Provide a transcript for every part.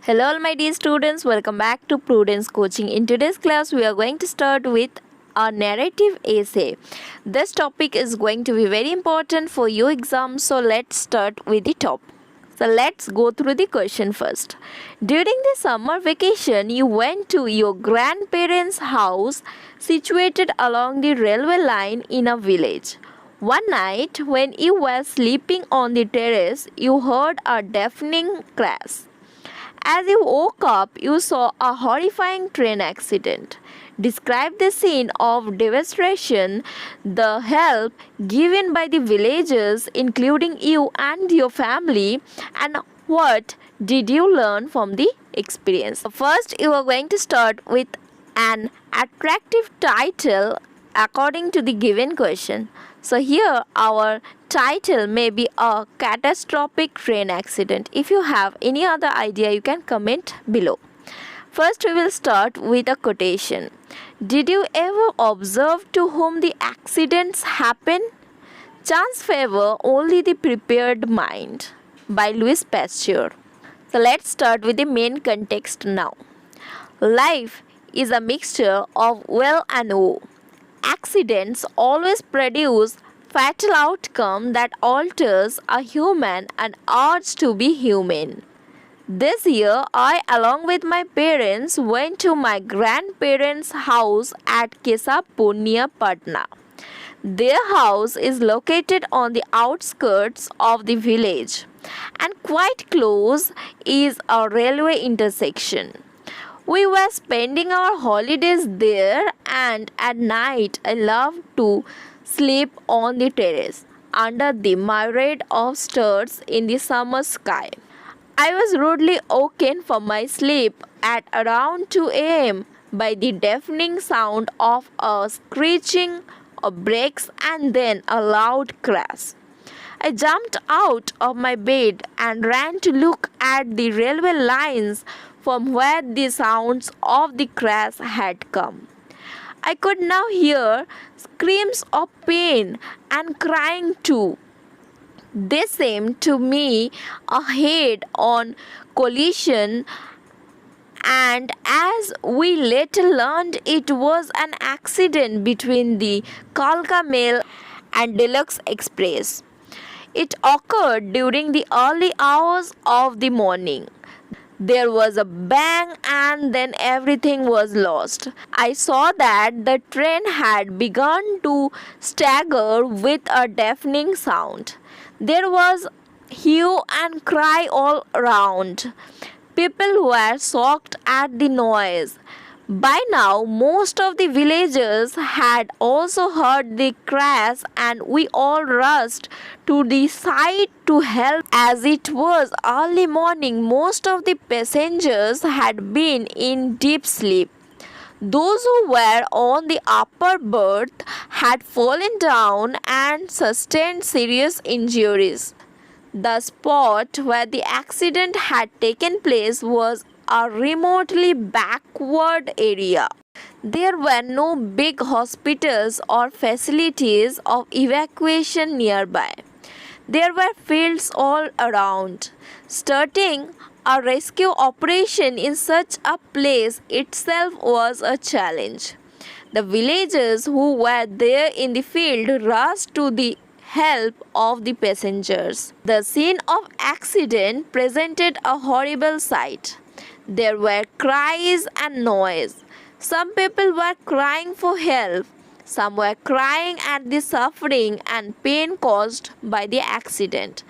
Hello all my dear students, welcome back to Prudence Coaching. In today's class, we are going to start with a narrative essay. This topic is going to be very important for your exam, so let's start with the topic. So let's go through the question first. During the summer vacation, you went to your grandparents' house situated along the railway line in a village. One night, when you were sleeping on the terrace, you heard a deafening crash. As you woke up, you saw a horrifying train accident. Describe the scene of devastation, the help given by the villagers, including you and your family, and what did you learn from the experience. First, you are going to start with an attractive title according to the given question. So here our title may be a catastrophic train accident. If you have any other idea, you can comment below. First, we will start with a quotation. Did you ever observe to whom the accidents happen? Chance favor only the prepared mind, by Louis Pasteur. So let's start with the main context now. Life is a mixture of well and woe. Accidents always produce fatal outcome that alters a human and urge to be human. This year, I, along with my parents, went to my grandparents' house at Kesapur near Patna. Their house is located on the outskirts of the village, and quite close is a railway intersection. We were spending our holidays there, and at night I loved to sleep on the terrace under the myriad of stars in the summer sky. I was rudely woken from my sleep at around 2 a.m. by the deafening sound of a screeching of brakes and then a loud crash. I jumped out of my bed and ran to look at the railway lines from where the sounds of the crash had come. I could now hear screams of pain and crying too. They seemed to me a head-on collision, and as we later learned, it was an accident between the Kalka Mail and Deluxe Express. It occurred during the early hours of the morning. There was a bang and then everything was lost. I saw that the train had begun to stagger with a deafening sound. There was hue and cry all around. People were shocked at the noise. By now, most of the villagers had also heard the crash, and we all rushed to the site to help. As it was early morning, most of the passengers had been in deep sleep. Those who were on the upper berth had fallen down and sustained serious injuries. The spot where the accident had taken place was a remotely backward area. There were no big hospitals or facilities of evacuation nearby. There were fields all around. Starting a rescue operation in such a place itself was a challenge. The villagers who were there in the field rushed to the help of the passengers. The scene of accident presented a horrible sight. There were cries and noise. Some people were crying for help. Some were crying at the suffering and pain caused by the accident.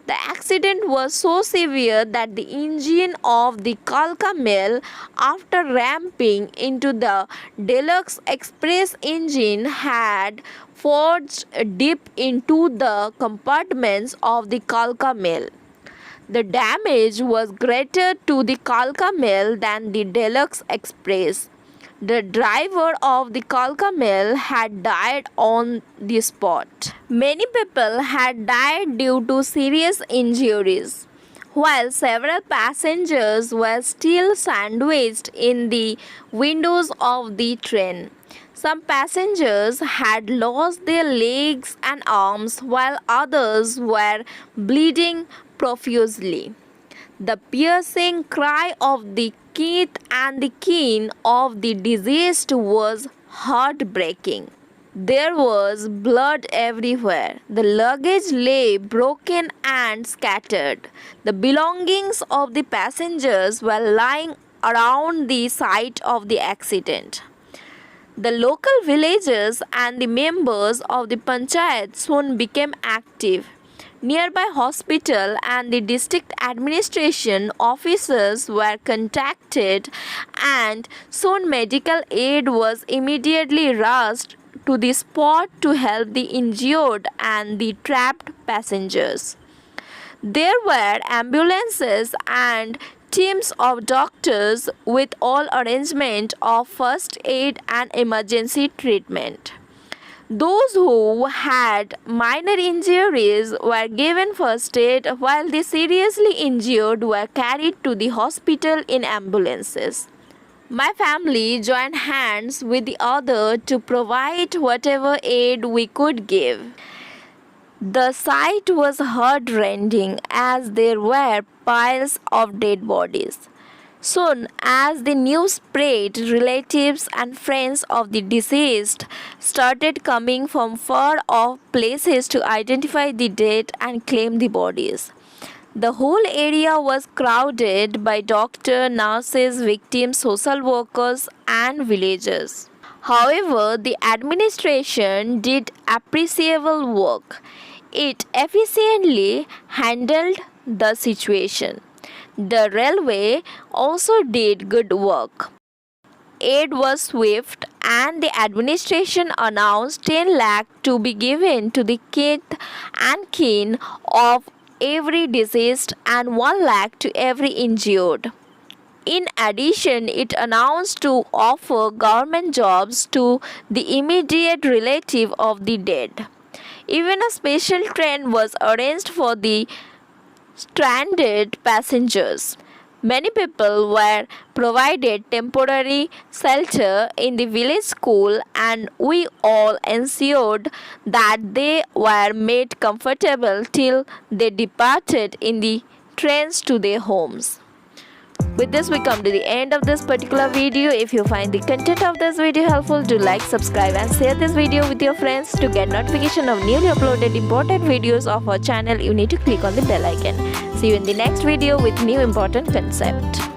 The accident was so severe that the engine of the Kalka Mail, after ramping into the Deluxe Express engine, had forged deep into the compartments of the Kalka Mail. The damage was greater to the Kalka Mail than the Deluxe Express. The driver of the Kalka Mail had died on the spot. Many people had died due to serious injuries, while several passengers were still sandwiched in the windows of the train. Some passengers had lost their legs and arms, while others were bleeding profusely. The piercing cry of the kith and the kin of the deceased was heartbreaking. There was blood everywhere. The luggage lay broken and scattered. The belongings of the passengers were lying around the site of the accident. The local villagers and the members of the panchayat soon became active. Nearby hospital and the district administration officers were contacted, and soon medical aid was immediately rushed to the spot to help the injured and the trapped passengers. There were ambulances and teams of doctors with all arrangement of first aid and emergency treatment. Those who had minor injuries were given first aid, while the seriously injured were carried to the hospital in ambulances. My family joined hands with the other to provide whatever aid we could give. The sight was heart-rending as there were piles of dead bodies. Soon as the news spread, relatives and friends of the deceased started coming from far off places to identify the dead and claim the bodies. The whole area was crowded by doctors, nurses, victims, social workers, and villagers. However, the administration did appreciable work. It efficiently handled the situation. The railway also did good work. Aid was swift, and the administration announced 10 lakh to be given to the kith and kin of every deceased and 1 lakh to every injured. In addition, it announced to offer government jobs to the immediate relative of the dead. Even a special train was arranged for the stranded passengers. Many people were provided temporary shelter in the village school, and we all ensured that they were made comfortable till they departed in the trains to their homes. With this, we come to the end of this particular video. If you find the content of this video helpful, do like, subscribe and share this video with your friends. To get notification of newly uploaded important videos of our channel, you need to click on the bell icon. See you in the next video with new important concept.